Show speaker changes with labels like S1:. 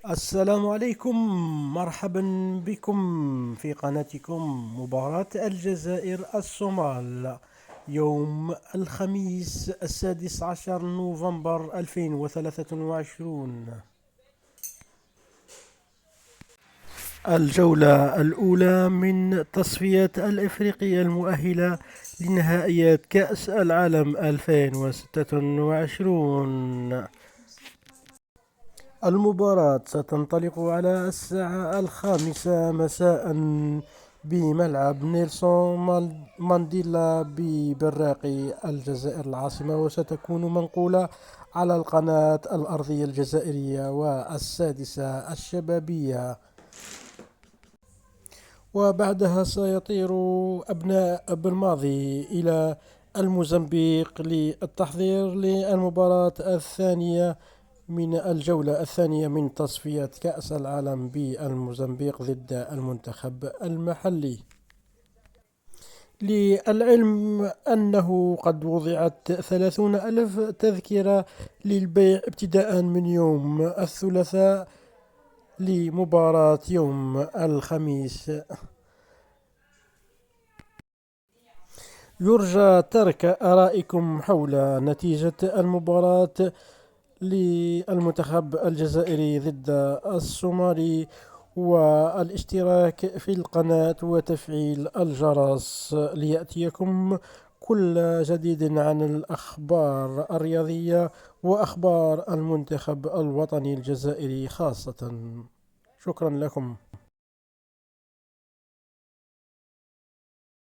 S1: السلام عليكم. مرحبا بكم في قناتكم مباراة الجزائر الصومال يوم الخميس 16 نوفمبر 2023. الجولة الأولى من تصفية الإفريقية المؤهلة لنهائيات كأس العالم 2026. المباراة ستنطلق على الساعة 5 مساء بملعب نيلسون مانديلا ببراقي الجزائر العاصمة، وستكون منقولة على القناة الأرضية الجزائرية والسادسة الشبابية. وبعدها سيطير أبناء بالماضي إلى الموزمبيق للتحضير للمباراة الثانية من الجولة الثانية من تصفية كأس العالم بالموزمبيق ضد المنتخب المحلي. للعلم أنه قد وضعت 30,000 تذكرة للبيع ابتداء من يوم الثلاثاء لمباراة يوم الخميس. يرجى ترك آرائكم حول نتيجة المباراة للمنتخب الجزائري ضد الصومالي، والاشتراك في القناة وتفعيل الجرس ليأتيكم كل جديد عن الأخبار الرياضية وأخبار المنتخب الوطني الجزائري خاصة. شكرا لكم.